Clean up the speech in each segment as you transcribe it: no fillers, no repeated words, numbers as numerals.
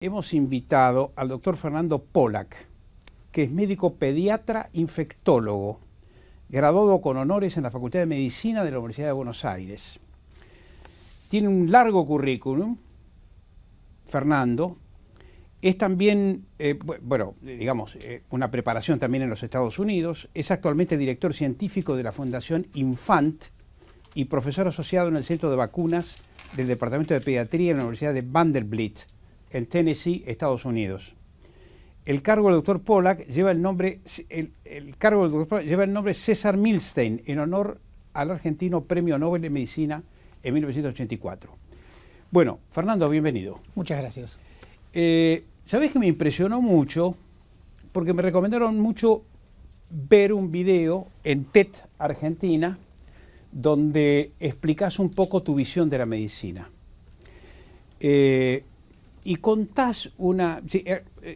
Hemos invitado al doctor Fernando Pollack, que es médico pediatra infectólogo, graduado con honores en la Facultad de Medicina de la Universidad de Buenos Aires. Tiene un largo currículum, Fernando. Es también, una preparación también en los Estados Unidos. Es actualmente director científico de la Fundación Infant y profesor asociado en el Centro de Vacunas del Departamento de Pediatría en la Universidad de Vanderbilt, en Tennessee, Estados Unidos. El cargo del doctor Pollack lleva el nombre, César Milstein, en honor al argentino Premio Nobel de Medicina en 1984. Bueno, Fernando, bienvenido. Muchas gracias. ¿Sabés que me impresionó mucho? Porque me recomendaron mucho ver un video en TED Argentina donde explicás un poco tu visión de la medicina. Y contás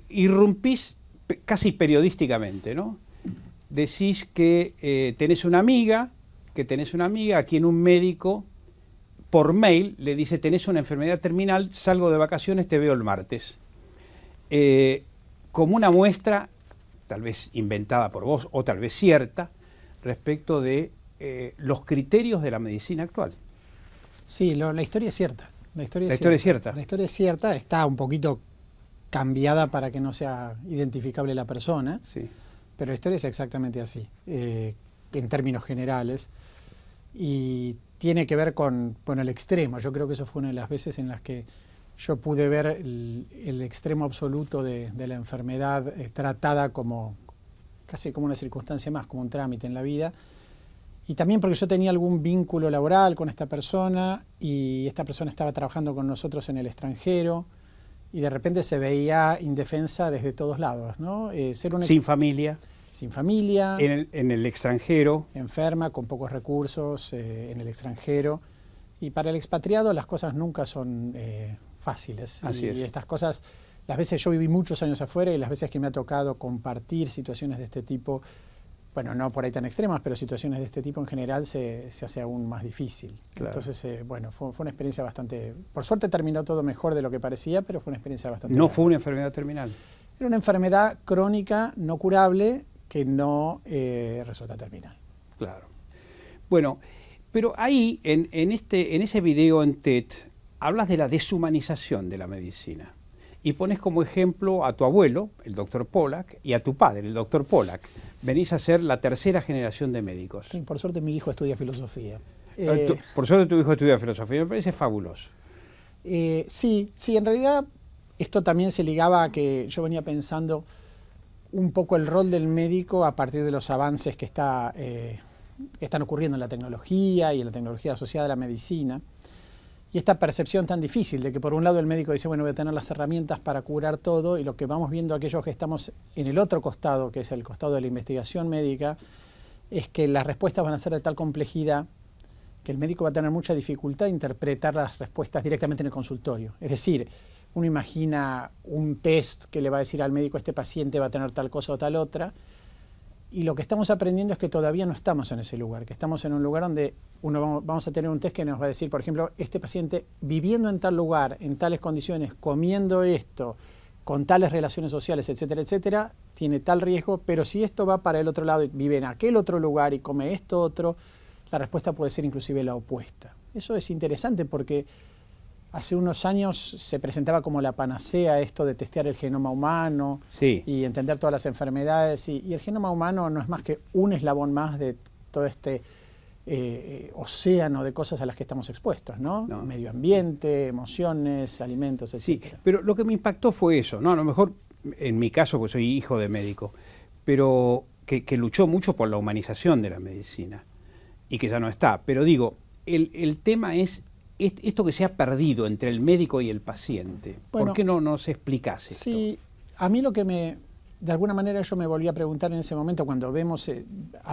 irrumpís casi periodísticamente, ¿no? Decís que tenés una amiga a quien un médico por mail le dice: tenés una enfermedad terminal, salgo de vacaciones, te veo el martes. Como una muestra, tal vez inventada por vos o tal vez cierta, respecto de los criterios de la medicina actual. Sí, la historia es cierta. La historia es cierta, está un poquito cambiada para que no sea identificable la persona, sí, pero la historia es exactamente así, en términos generales, y tiene que ver con el extremo. Yo creo que eso fue una de las veces en las que yo pude ver el extremo absoluto de la enfermedad tratada casi como una circunstancia más, como un trámite en la vida. Y también porque yo tenía algún vínculo laboral con esta persona y esta persona estaba trabajando con nosotros en el extranjero y de repente se veía indefensa desde todos lados, ¿no? Sin familia. Sin familia. En el extranjero. Enferma, con pocos recursos, en el extranjero. Y para el expatriado las cosas nunca son fáciles. Así es. Y estas cosas, las veces yo viví muchos años afuera y las veces que me ha tocado compartir situaciones de este tipo, bueno, no por ahí tan extremas, pero situaciones de este tipo en general se hace aún más difícil. Claro. Entonces, fue una experiencia bastante... Por suerte terminó todo mejor de lo que parecía, pero fue una experiencia bastante... ¿No fue una enfermedad terminal? Era una enfermedad crónica, no curable, que no resulta terminal. Claro. Bueno, pero ahí, en ese video en TED, hablas de la deshumanización de la medicina. Y pones como ejemplo a tu abuelo, el doctor Pollack, y a tu padre, el doctor Pollack. Venís a ser la tercera generación de médicos. Sí, por suerte mi hijo estudia filosofía. Por suerte tu hijo estudia filosofía, me parece fabuloso. Sí, en realidad esto también se ligaba a que yo venía pensando un poco el rol del médico a partir de los avances que están ocurriendo en la tecnología y en la tecnología asociada a la medicina. Y esta percepción tan difícil de que por un lado el médico dice, bueno, voy a tener las herramientas para curar todo, y lo que vamos viendo aquellos que estamos en el otro costado, que es el costado de la investigación médica, es que las respuestas van a ser de tal complejidad que el médico va a tener mucha dificultad de interpretar las respuestas directamente en el consultorio. Es decir, uno imagina un test que le va a decir al médico, este paciente va a tener tal cosa o tal otra, y lo que estamos aprendiendo es que todavía no estamos en ese lugar, que estamos en un lugar donde vamos a tener un test que nos va a decir, por ejemplo, este paciente viviendo en tal lugar, en tales condiciones, comiendo esto, con tales relaciones sociales, etcétera, etcétera, tiene tal riesgo, pero si esto va para el otro lado y vive en aquel otro lugar y come esto otro, la respuesta puede ser inclusive la opuesta. Eso es interesante porque hace unos años se presentaba como la panacea esto de testear el genoma humano, sí, y entender todas las enfermedades, y el genoma humano no es más que un eslabón más de todo este océano de cosas a las que estamos expuestos, ¿no? Medio ambiente, emociones, alimentos, etc. Sí, pero lo que me impactó fue eso, ¿no? A lo mejor, en mi caso, pues soy hijo de médico, pero que luchó mucho por la humanización de la medicina y que ya no está. Pero digo, el tema es esto que se ha perdido entre el médico y el paciente. Bueno, ¿por qué no se explicase esto? Sí, a mí lo que de alguna manera yo me volví a preguntar en ese momento cuando vemos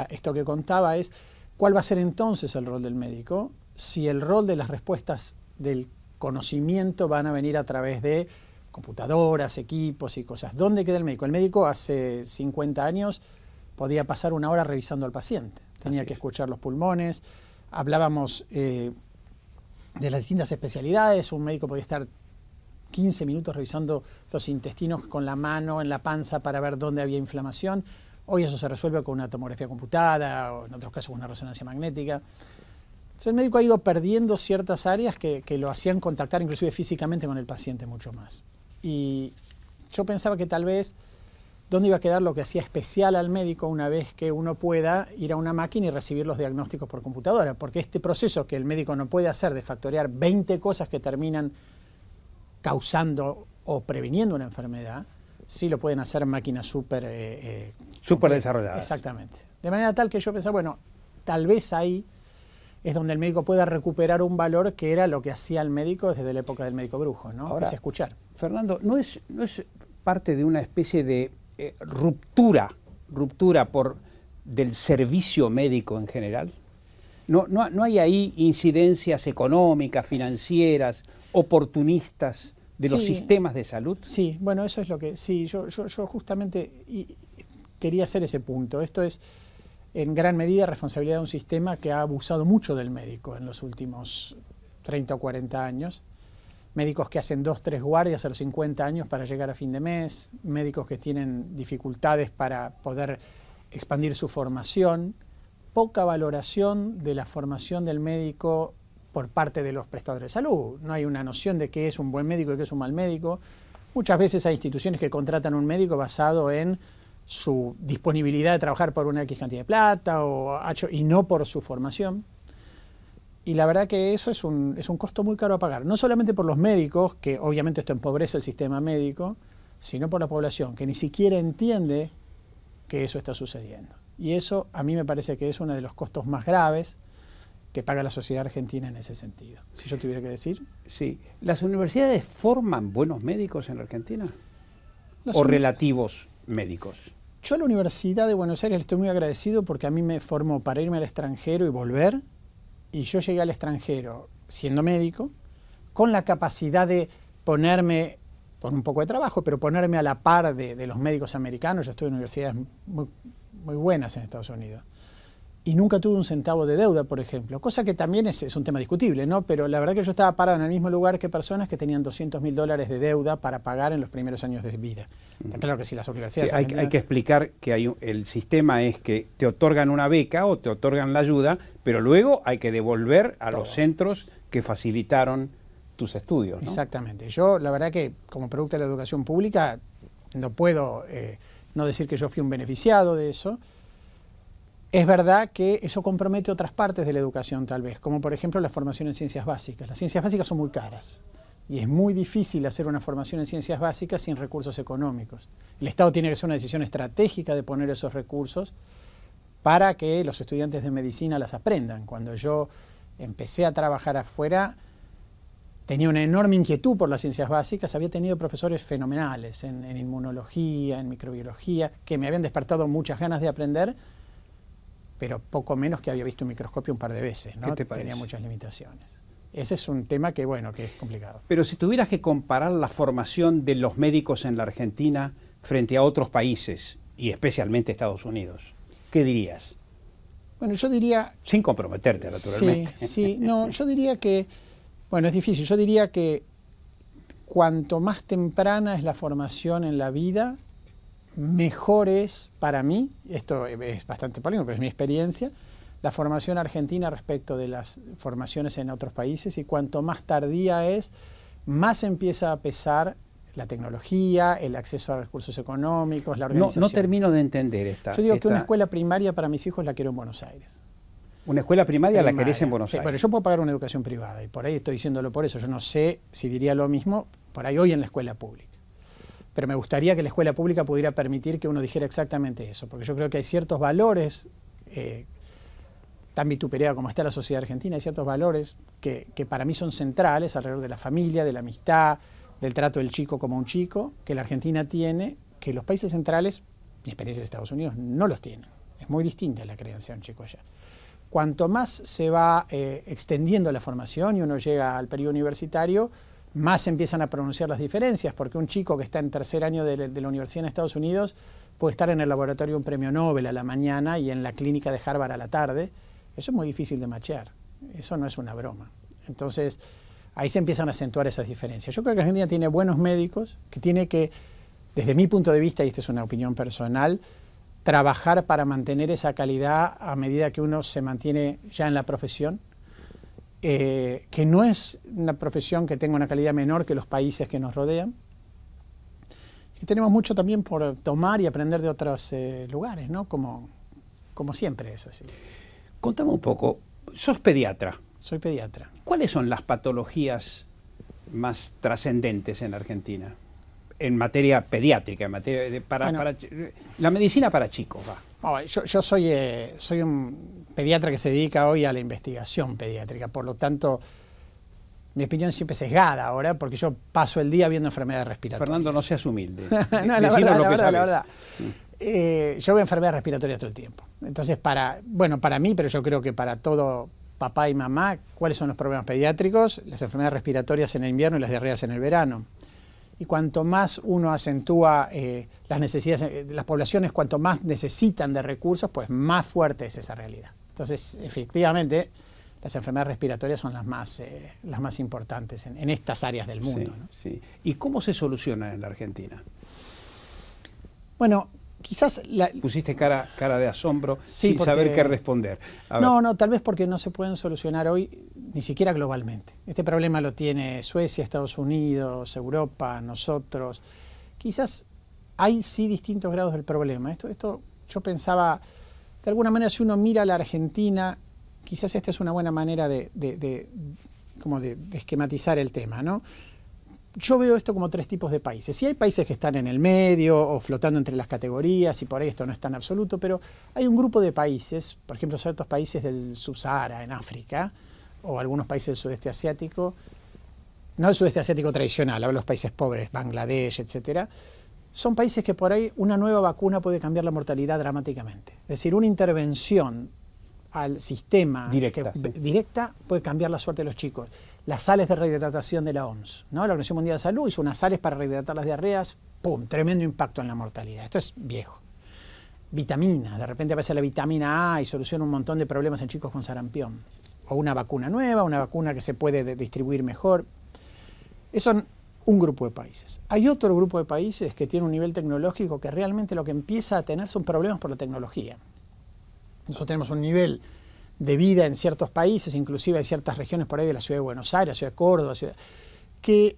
esto que contaba es, ¿cuál va a ser entonces el rol del médico? Si el rol de las respuestas del conocimiento van a venir a través de computadoras, equipos y cosas. ¿Dónde queda el médico? El médico hace 50 años podía pasar una hora revisando al paciente. Tenía que escuchar los pulmones. Hablábamos de las distintas especialidades. Un médico podía estar 15 minutos revisando los intestinos con la mano en la panza para ver dónde había inflamación. Hoy eso se resuelve con una tomografía computada o en otros casos con una resonancia magnética. Entonces el médico ha ido perdiendo ciertas áreas que lo hacían contactar inclusive físicamente con el paciente mucho más. Y yo pensaba que tal vez dónde iba a quedar lo que hacía especial al médico una vez que uno pueda ir a una máquina y recibir los diagnósticos por computadora. Porque este proceso que el médico no puede hacer de factorear 20 cosas que terminan causando o previniendo una enfermedad, sí lo pueden hacer máquinas súper desarrolladas. Exactamente. De manera tal que yo pensaba, bueno, tal vez ahí es donde el médico pueda recuperar un valor que era lo que hacía el médico desde la época del médico brujo, ¿no? Ahora, que es escuchar. Fernando, ¿no es parte de una especie de ruptura del servicio médico en general? ¿No hay ahí incidencias económicas, financieras, oportunistas de los sistemas de salud? Sí, bueno, eso es lo que... Sí, yo justamente quería hacer ese punto. Esto es, en gran medida, responsabilidad de un sistema que ha abusado mucho del médico en los últimos 30 o 40 años. Médicos que hacen 2, 3 guardias a los 50 años para llegar a fin de mes, médicos que tienen dificultades para poder expandir su formación, poca valoración de la formación del médico por parte de los prestadores de salud. No hay una noción de qué es un buen médico y qué es un mal médico. Muchas veces hay instituciones que contratan a un médico basado en su disponibilidad de trabajar por una X cantidad de plata y no por su formación. Y la verdad que eso es un costo muy caro a pagar, no solamente por los médicos, que obviamente esto empobrece el sistema médico, sino por la población, que ni siquiera entiende que eso está sucediendo. Y eso a mí me parece que es uno de los costos más graves que paga la sociedad argentina en ese sentido. Si yo tuviera que decir. Sí. ¿Las universidades forman buenos médicos en la Argentina? ¿O relativos médicos? Yo a la Universidad de Buenos Aires le estoy muy agradecido porque a mí me formó para irme al extranjero y volver. Y yo llegué al extranjero siendo médico, con la capacidad de ponerme, con un poco de trabajo, pero ponerme a la par de los médicos americanos. Yo estuve en universidades muy buenas en Estados Unidos. Y nunca tuve un centavo de deuda, por ejemplo, cosa que también es un tema discutible, ¿no? Pero la verdad que yo estaba parado en el mismo lugar que personas que tenían $200.000 de deuda para pagar en los primeros años de vida. Está claro que si las universidades... Sí, hay que explicar que el sistema es que te otorgan una beca o te otorgan la ayuda, pero luego hay que devolver a los centros que facilitaron tus estudios, ¿no? Exactamente. Yo, la verdad que como producto de la educación pública, no puedo no decir que yo fui un beneficiado de eso. Es verdad que eso compromete otras partes de la educación tal vez, como por ejemplo la formación en ciencias básicas. Las ciencias básicas son muy caras y es muy difícil hacer una formación en ciencias básicas sin recursos económicos. El Estado tiene que hacer una decisión estratégica de poner esos recursos para que los estudiantes de medicina las aprendan. Cuando yo empecé a trabajar afuera, tenía una enorme inquietud por las ciencias básicas, había tenido profesores fenomenales en inmunología, en microbiología, que me habían despertado muchas ganas de aprender, pero poco menos que había visto un microscopio un par de veces, ¿no? ¿Qué te parece? Tenía muchas limitaciones. Ese es un tema que, bueno, que es complicado. Pero si tuvieras que comparar la formación de los médicos en la Argentina frente a otros países, y especialmente Estados Unidos, ¿qué dirías? Bueno, yo diría... Sin comprometerte, naturalmente. Sí, no, yo diría que... Bueno, es difícil. Yo diría que cuanto más temprana es la formación en la vida, mejor es para mí, esto es bastante polémico, pero es mi experiencia, la formación argentina respecto de las formaciones en otros países, y cuanto más tardía es, más empieza a pesar la tecnología, el acceso a recursos económicos, la organización. No termino de entender esta... Yo digo que una escuela primaria para mis hijos la quiero en Buenos Aires. ¿Una escuela primaria la querés en Buenos Aires? Bueno, yo puedo pagar una educación privada y por ahí estoy diciéndolo por eso. Yo no sé si diría lo mismo por ahí hoy en la escuela pública. Pero me gustaría que la escuela pública pudiera permitir que uno dijera exactamente eso, porque yo creo que hay ciertos valores, tan vituperados como está la sociedad argentina, hay ciertos valores que para mí son centrales alrededor de la familia, de la amistad, del trato del chico como un chico, que la Argentina tiene, que los países centrales, mi experiencia de Estados Unidos, no los tienen. Es muy distinta la crianza de un chico allá. Cuanto más se va extendiendo la formación y uno llega al periodo universitario, más empiezan a pronunciar las diferencias, porque un chico que está en tercer año de la universidad en Estados Unidos puede estar en el laboratorio de un premio Nobel a la mañana y en la clínica de Harvard a la tarde. Eso es muy difícil de machear, eso no es una broma. Entonces, ahí se empiezan a acentuar esas diferencias. Yo creo que Argentina tiene buenos médicos, que tiene que, desde mi punto de vista, y esta es una opinión personal, trabajar para mantener esa calidad a medida que uno se mantiene ya en la profesión, que no es una profesión que tenga una calidad menor que los países que nos rodean, y tenemos mucho también por tomar y aprender de otros lugares, ¿no? Como siempre es así. Contame un poco, sos pediatra. Soy pediatra. ¿Cuáles son las patologías más trascendentes en Argentina? En materia pediátrica, en materia para la medicina para chicos, va. Yo soy un pediatra que se dedica hoy a la investigación pediátrica, por lo tanto, mi opinión siempre es sesgada ahora, porque yo paso el día viendo enfermedades respiratorias. Fernando, no seas humilde. No, la verdad. Yo veo enfermedades respiratorias todo el tiempo. Entonces, para mí, pero yo creo que para todo papá y mamá, ¿cuáles son los problemas pediátricos? Las enfermedades respiratorias en el invierno y las diarreas en el verano. Y cuanto más uno acentúa las necesidades, las poblaciones cuanto más necesitan de recursos, pues más fuerte es esa realidad. Entonces, efectivamente, las enfermedades respiratorias son las más importantes en estas áreas del mundo. Sí, ¿no? sí. ¿Y cómo se solucionan en la Argentina? Bueno, quizás... Pusiste cara de asombro sí, sin saber qué responder. No, tal vez porque no se pueden solucionar hoy ni siquiera globalmente. Este problema lo tiene Suecia, Estados Unidos, Europa, nosotros. Quizás hay sí distintos grados del problema. Esto yo pensaba, de alguna manera, si uno mira a la Argentina, quizás esta es una buena manera de esquematizar el tema, ¿no? Yo veo esto como tres tipos de países. Sí hay países que están en el medio o flotando entre las categorías y por ahí esto no es tan absoluto, pero hay un grupo de países, por ejemplo, ciertos países del Subsahara en África o algunos países del sudeste asiático, no el sudeste asiático tradicional, hablo de los países pobres, Bangladesh, etcétera. Son países que por ahí una nueva vacuna puede cambiar la mortalidad dramáticamente. Es decir, una intervención al sistema directa puede cambiar la suerte de los chicos. Las sales de rehidratación de la OMS, ¿no? La Organización Mundial de Salud hizo unas sales para rehidratar las diarreas, ¡pum!, tremendo impacto en la mortalidad. Esto es viejo. Vitaminas, de repente aparece la vitamina A y soluciona un montón de problemas en chicos con sarampión. O una vacuna nueva, una vacuna que se puede distribuir mejor. Eso son un grupo de países. Hay otro grupo de países que tiene un nivel tecnológico que realmente lo que empieza a tener son problemas por la tecnología. Nosotros tenemos un nivel de vida en ciertos países, inclusive hay ciertas regiones por ahí de la ciudad de Buenos Aires, la ciudad de Córdoba, que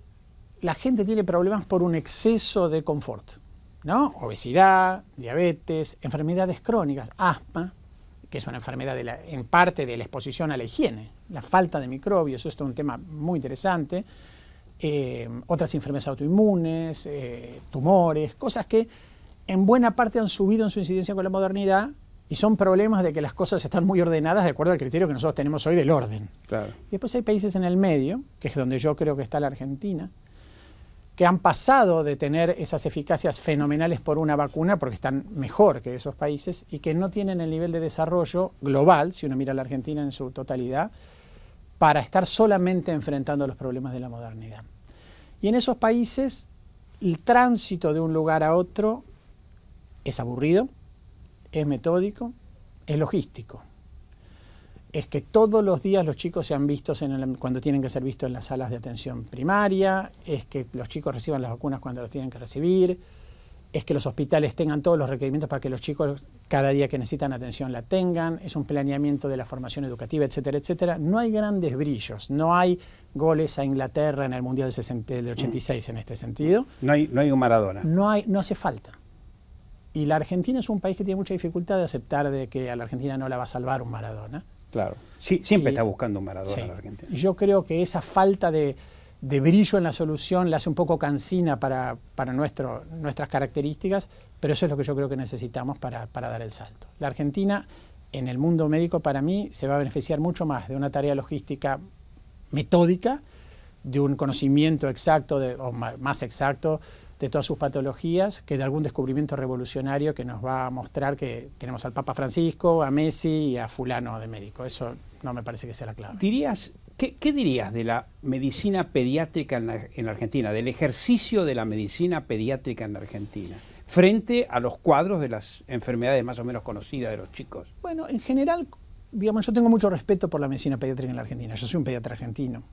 la gente tiene problemas por un exceso de confort, ¿no? Obesidad, diabetes, enfermedades crónicas, asma, que es una enfermedad en parte de la exposición a la higiene, la falta de microbios, esto es un tema muy interesante, otras enfermedades autoinmunes, tumores, cosas que en buena parte han subido en su incidencia con la modernidad. Y son problemas de que las cosas están muy ordenadas de acuerdo al criterio que nosotros tenemos hoy del orden. Claro. Y después hay países en el medio, que es donde yo creo que está la Argentina, que han pasado de tener esas eficacias fenomenales por una vacuna, porque están mejor que esos países, y que no tienen el nivel de desarrollo global, si uno mira a la Argentina en su totalidad, para estar solamente enfrentando los problemas de la modernidad. Y en esos países, el tránsito de un lugar a otro es aburrido, es metódico, es logístico. Es que todos los días los chicos sean vistos cuando tienen que ser vistos en las salas de atención primaria, es que los chicos reciban las vacunas cuando las tienen que recibir, es que los hospitales tengan todos los requerimientos para que los chicos cada día que necesitan atención la tengan, es un planeamiento de la formación educativa, etcétera, etcétera. No hay grandes brillos, no hay goles a Inglaterra en el Mundial del 86 en este sentido. No hay un Maradona. No hace falta. Y la Argentina es un país que tiene mucha dificultad de aceptar de que a la Argentina no la va a salvar un Maradona. Claro. Sí, siempre está buscando un Maradona la Argentina. Y yo creo que esa falta de brillo en la solución la hace un poco cansina para nuestras características, pero eso es lo que yo creo que necesitamos para dar el salto. La Argentina, en el mundo médico, para mí, se va a beneficiar mucho más de una tarea logística metódica, de un conocimiento exacto o más exacto de todas sus patologías, que de algún descubrimiento revolucionario que nos va a mostrar que tenemos al Papa Francisco, a Messi y a fulano de médico. Eso no me parece que sea la clave. ¿Qué dirías de la medicina pediátrica en la Argentina, del ejercicio de la medicina pediátrica en la Argentina, frente a los cuadros de las enfermedades más o menos conocidas de los chicos? Bueno, en general, digamos, yo tengo mucho respeto por la medicina pediátrica en la Argentina. Yo soy un pediatra argentino.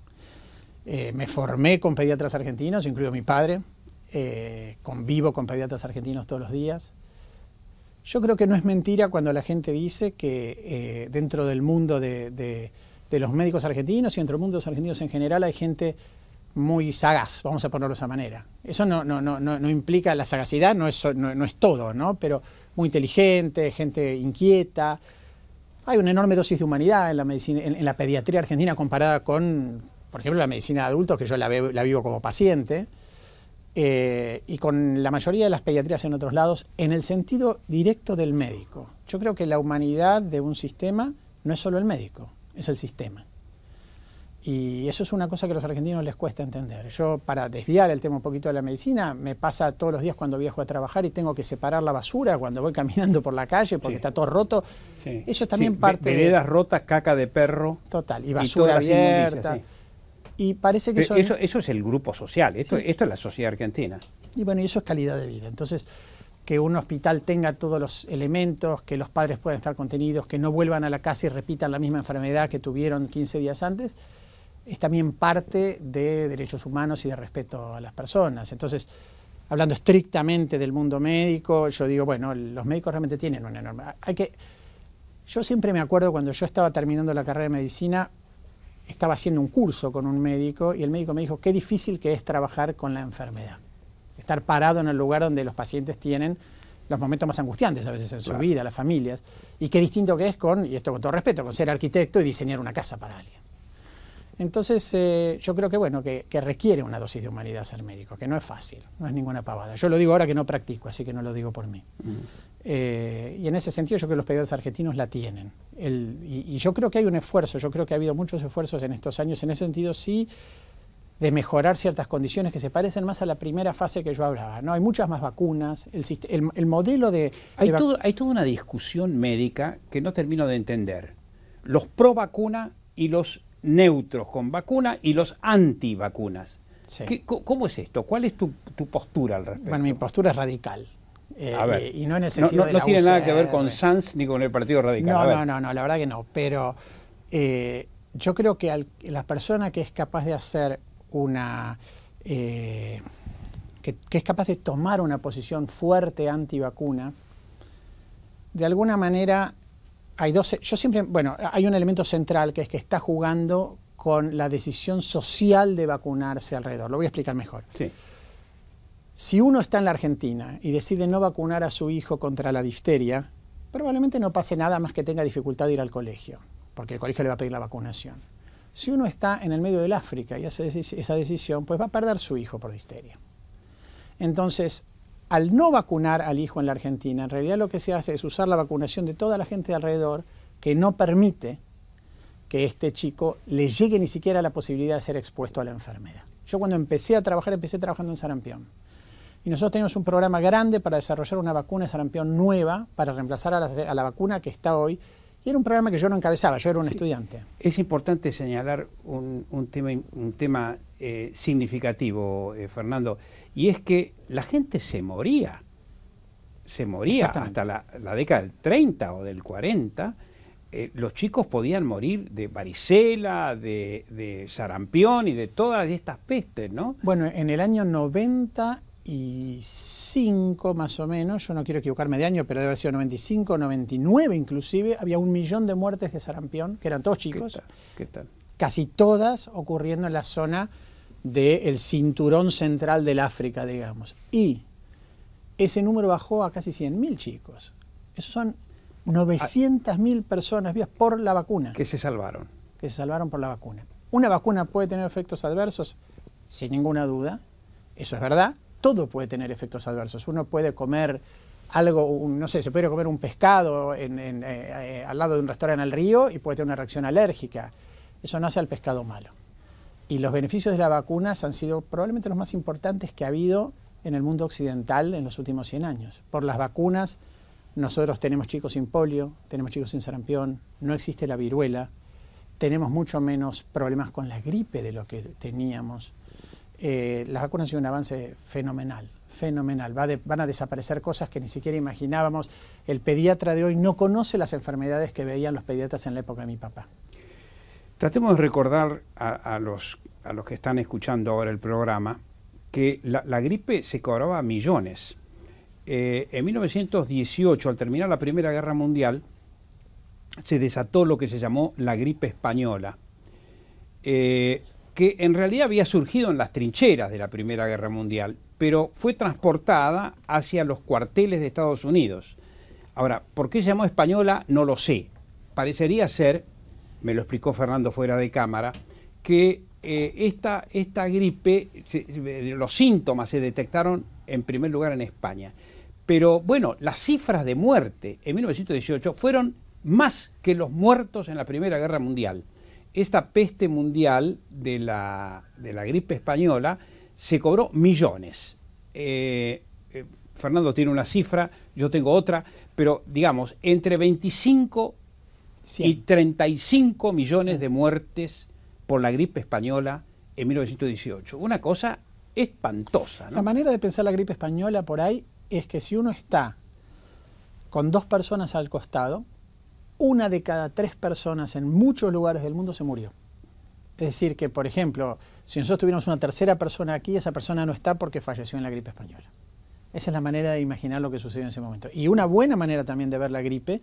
Me formé con pediatras argentinos, incluido mi padre. Convivo con pediatras argentinos todos los días. Yo creo que no es mentira cuando la gente dice que dentro del mundo de los médicos argentinos y dentro del mundo de los argentinos en general hay gente muy sagaz, vamos a ponerlo de esa manera. Eso no implica la sagacidad, no es todo, ¿no? Pero muy inteligente, gente inquieta. Hay una enorme dosis de humanidad en la medicina, en la pediatría argentina comparada con, por ejemplo, la medicina de adultos, que yo la vivo como paciente. Y con la mayoría de las pediatrías en otros lados, en el sentido directo del médico. Yo creo que la humanidad de un sistema no es solo el médico, es el sistema. Y eso es una cosa que a los argentinos les cuesta entender. Yo, para desviar el tema un poquito de la medicina, me pasa todos los días cuando viajo a trabajar y tengo que separar la basura cuando voy caminando por la calle porque está todo roto. Sí. Eso es también parte veredas rotas, caca de perro. Total, y basura abierta. Sí. Y parece que eso es el grupo social, esto es la sociedad argentina. Y bueno, y eso es calidad de vida. Entonces, que un hospital tenga todos los elementos, que los padres puedan estar contenidos, que no vuelvan a la casa y repitan la misma enfermedad que tuvieron 15 días antes, es también parte de derechos humanos y de respeto a las personas. Entonces, hablando estrictamente del mundo médico, yo digo, bueno, los médicos realmente tienen una enorme... Yo siempre me acuerdo cuando yo estaba terminando la carrera de medicina, estaba haciendo un curso con un médico y el médico me dijo qué difícil que es trabajar con la enfermedad. Estar parado en el lugar donde los pacientes tienen los momentos más angustiantes a veces en su vida, las familias. Y qué distinto que es con, y esto con todo respeto, con ser arquitecto y diseñar una casa para alguien. Entonces yo creo que bueno, que requiere una dosis de humanidad ser médico, que no es fácil, no es ninguna pavada. Yo lo digo ahora que no practico, así que no lo digo por mí. Y en ese sentido yo creo que los pediatras argentinos la tienen. Y yo creo que hay un esfuerzo, yo creo que ha habido muchos esfuerzos en estos años, en ese sentido sí, de mejorar ciertas condiciones que se parecen más a la primera fase que yo hablaba, ¿no? Hay muchas más vacunas, el modelo de... Hay toda una discusión médica que no termino de entender. Los pro vacuna y los neutros con vacuna y los antivacunas. Sí. ¿Cómo es esto? ¿Cuál es tu postura al respecto? Bueno, mi postura es radical. A ver, y no en el sentido de la tiene UCR. Nada que ver con Sanz ni con el Partido Radical. No, la verdad que no. Pero yo creo que la persona que es capaz de hacer que es capaz de tomar una posición fuerte antivacuna, de alguna manera hay hay un elemento central que es que está jugando con la decisión social de vacunarse alrededor. Lo voy a explicar mejor. Sí. Si uno está en la Argentina y decide no vacunar a su hijo contra la difteria, probablemente no pase nada más que tenga dificultad de ir al colegio, porque el colegio le va a pedir la vacunación. Si uno está en el medio del África y hace esa decisión, pues va a perder su hijo por difteria. Entonces, al no vacunar al hijo en la Argentina, en realidad lo que se hace es usar la vacunación de toda la gente de alrededor que no permite que este chico le llegue ni siquiera la posibilidad de ser expuesto a la enfermedad. Yo cuando empecé trabajando en sarampión. Y nosotros teníamos un programa grande para desarrollar una vacuna de sarampión nueva para reemplazar a la vacuna que está hoy. Y era un programa que yo no encabezaba, yo era un estudiante. Es importante señalar un tema significativo, Fernando, y es que la gente se moría hasta la década del 30 o del 40. Los chicos podían morir de varicela, de sarampión y de todas estas pestes, ¿no? Bueno, en el año 95 más o menos, yo no quiero equivocarme de año, pero debe haber sido 95, 99 inclusive, había 1 millón de muertes de sarampión, que eran todos chicos. ¿Qué tal? Casi todas ocurriendo en la zona del cinturón central del África, digamos. Y ese número bajó a casi 100.000 chicos. Esos son 900.000 personas vivas por la vacuna. Que se salvaron. Que se salvaron por la vacuna. ¿Una vacuna puede tener efectos adversos? Sin ninguna duda. Eso es verdad. Todo puede tener efectos adversos. Uno puede comer algo, no sé, se puede comer un pescado al lado de un restaurante al río y puede tener una reacción alérgica. Eso no hace al pescado malo. Y los beneficios de las vacunas han sido probablemente los más importantes que ha habido en el mundo occidental en los últimos 100 años. Por las vacunas, nosotros tenemos chicos sin polio, tenemos chicos sin sarampión, no existe la viruela, tenemos mucho menos problemas con la gripe de lo que teníamos. Las vacunas han sido un avance fenomenal, fenomenal. Van a desaparecer cosas que ni siquiera imaginábamos. El pediatra de hoy no conoce las enfermedades que veían los pediatras en la época de mi papá. Tratemos de recordar a los a los que están escuchando ahora el programa que la gripe se cobraba millones. En 1918, al terminar la Primera Guerra Mundial, se desató lo que se llamó la gripe española, que en realidad había surgido en las trincheras de la Primera Guerra Mundial, pero fue transportada hacia los cuarteles de Estados Unidos. Ahora, ¿por qué se llamó española? No lo sé. Parecería ser, me lo explicó Fernando fuera de cámara, que esta gripe, los síntomas se detectaron en primer lugar en España. Pero bueno, las cifras de muerte en 1918 fueron más que los muertos en la Primera Guerra Mundial. Esta peste mundial de la gripe española se cobró millones. Fernando tiene una cifra, yo tengo otra, pero digamos, entre 25 y 35 millones de muertes por la gripe española en 1918. Una cosa espantosa, ¿no? La manera de pensar la gripe española por ahí es que si uno está con 2 personas al costado, 1 de cada 3 personas en muchos lugares del mundo se murió. Es decir, que por ejemplo, si nosotros tuviéramos una tercera persona aquí, esa persona no está porque falleció en la gripe española. Esa es la manera de imaginar lo que sucedió en ese momento. Y una buena manera también de ver la gripe,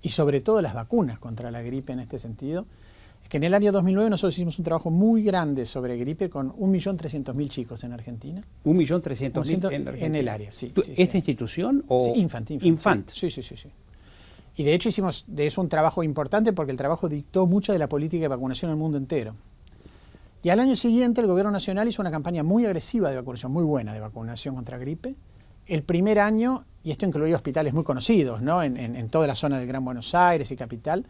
y sobre todo las vacunas contra la gripe en este sentido, es que en el año 2009 nosotros hicimos un trabajo muy grande sobre gripe con 1.300.000 chicos en Argentina. 1.300.000 en Argentina. En el área, sí. ¿Esta institución o...? Sí, Infant. Sí. Y de hecho hicimos de eso un trabajo importante porque el trabajo dictó mucha de la política de vacunación en el mundo entero. Y al año siguiente el gobierno nacional hizo una campaña muy agresiva de vacunación, muy buena de vacunación contra gripe. El primer año, y esto incluía hospitales muy conocidos, ¿no? en toda la zona del Gran Buenos Aires y capital,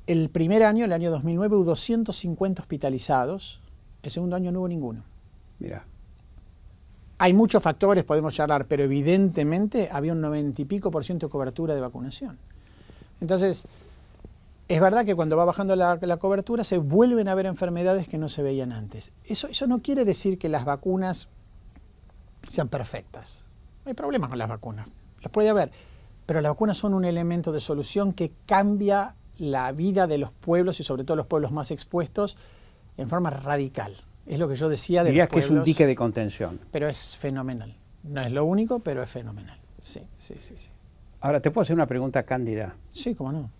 el primer año, el año 2009, hubo 250 hospitalizados. El segundo año no hubo ninguno. Mira. Hay muchos factores, podemos charlar, pero evidentemente había un 90 y pico % de cobertura de vacunación. Entonces, es verdad que cuando va bajando la cobertura se vuelven a ver enfermedades que no se veían antes. Eso no quiere decir que las vacunas sean perfectas. No hay problemas con las vacunas, las puede haber, pero las vacunas son un elemento de solución que cambia la vida de los pueblos y sobre todo los pueblos más expuestos en forma radical. Es lo que yo decía de Dirías los pueblos. Que es un dique de contención. Pero es fenomenal. No es lo único, pero es fenomenal. Sí. Ahora, ¿te puedo hacer una pregunta cándida? Sí, cómo no.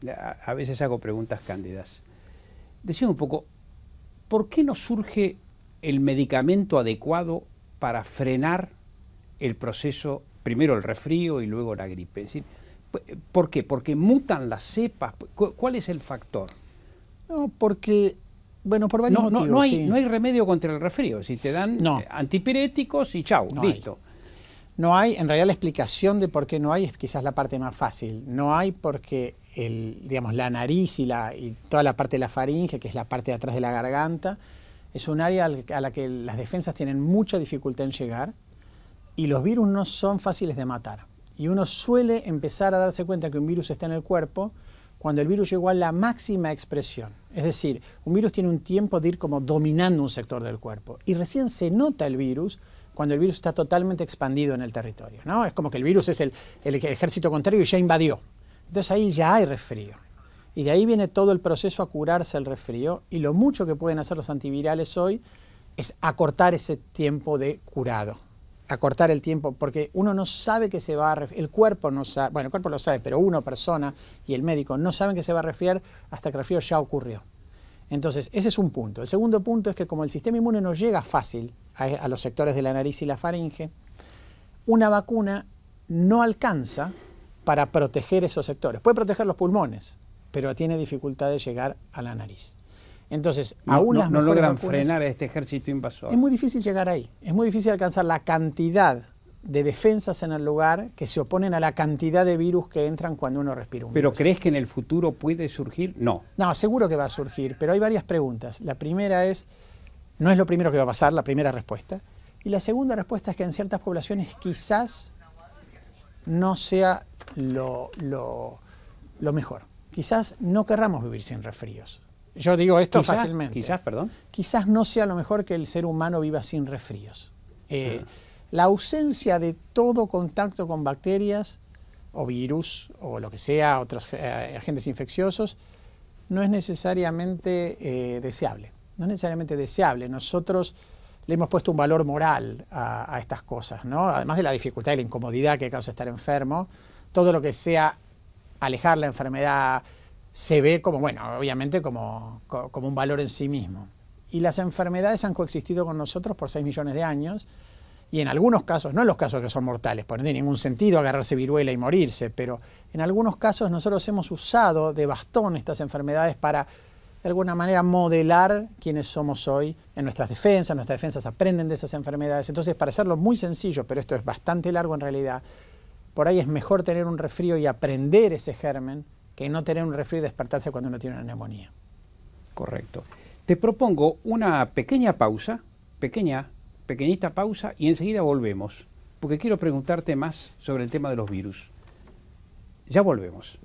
A veces hago preguntas cándidas. Decime un poco, ¿por qué no surge el medicamento adecuado para frenar el proceso, primero el resfrío y luego la gripe? Es decir, ¿por qué? ¿Porque mutan las cepas? ¿Cuál es el factor? No, porque, bueno, por varios motivos. No hay remedio contra el resfrío. Si te dan antipiréticos y chau, listo. No hay, en realidad la explicación de por qué no hay es quizás la parte más fácil. No hay porque la nariz y toda la parte de la faringe, que es la parte de atrás de la garganta, es un área a la que las defensas tienen mucha dificultad en llegar y los virus no son fáciles de matar. Y uno suele empezar a darse cuenta que un virus está en el cuerpo cuando el virus llegó a la máxima expresión. Es decir, un virus tiene un tiempo de ir como dominando un sector del cuerpo. Y recién se nota el virus cuando el virus está totalmente expandido en el territorio, ¿no? Es como que el virus es el ejército contrario y ya invadió. Entonces ahí ya hay resfrío. Y de ahí viene todo el proceso a curarse el resfrío. Y lo mucho que pueden hacer los antivirales hoy es acortar ese tiempo de curado. Acortar el tiempo, porque uno no sabe que se va a resfriar, el cuerpo no sabe, bueno, el cuerpo lo sabe, pero uno, persona y el médico no saben que se va a resfriar hasta que el resfrío ya ocurrió. Entonces, ese es un punto. El segundo punto es que como el sistema inmune no llega fácil a los sectores de la nariz y la faringe, una vacuna no alcanza para proteger esos sectores. Puede proteger los pulmones, pero tiene dificultad de llegar a la nariz. Entonces, aún las no logran vacunas, frenar a este ejército invasor. Es muy difícil llegar ahí. Es muy difícil alcanzar la cantidad de defensas en el lugar que se oponen a la cantidad de virus que entran cuando uno respira un ¿Pero virus. crees que en el futuro puede surgir? No. No, seguro que va a surgir, pero hay varias preguntas. La primera es, no es lo primero que va a pasar, la primera respuesta. Y la segunda respuesta es que en ciertas poblaciones quizás no sea lo mejor. Quizás no querramos vivir sin resfríos. Yo digo esto fácilmente. Quizás no sea lo mejor que el ser humano viva sin resfríos. La ausencia de todo contacto con bacterias o virus o lo que sea, otros agentes infecciosos, no es necesariamente deseable. no es necesariamente deseable. Nosotros le hemos puesto un valor moral a estas cosas, ¿no? Además de la dificultad y la incomodidad que causa estar enfermo, todo lo que sea alejar la enfermedad se ve como, bueno, obviamente como un valor en sí mismo. Y las enfermedades han coexistido con nosotros por 6 millones de años, y en algunos casos, no en los casos que son mortales, porque no tiene ningún sentido agarrarse viruela y morirse, pero en algunos casos nosotros hemos usado de bastón estas enfermedades para, de alguna manera, modelar quiénes somos hoy en nuestras defensas aprenden de esas enfermedades. Entonces, para hacerlo muy sencillo, pero esto es bastante largo en realidad, por ahí es mejor tener un resfrío y aprender ese germen que no tener un resfrío y despertarse cuando uno tiene una neumonía. Correcto. Te propongo una pequeña pausa, pequeñita pausa, y enseguida volvemos, porque quiero preguntarte más sobre el tema de los virus. Ya volvemos.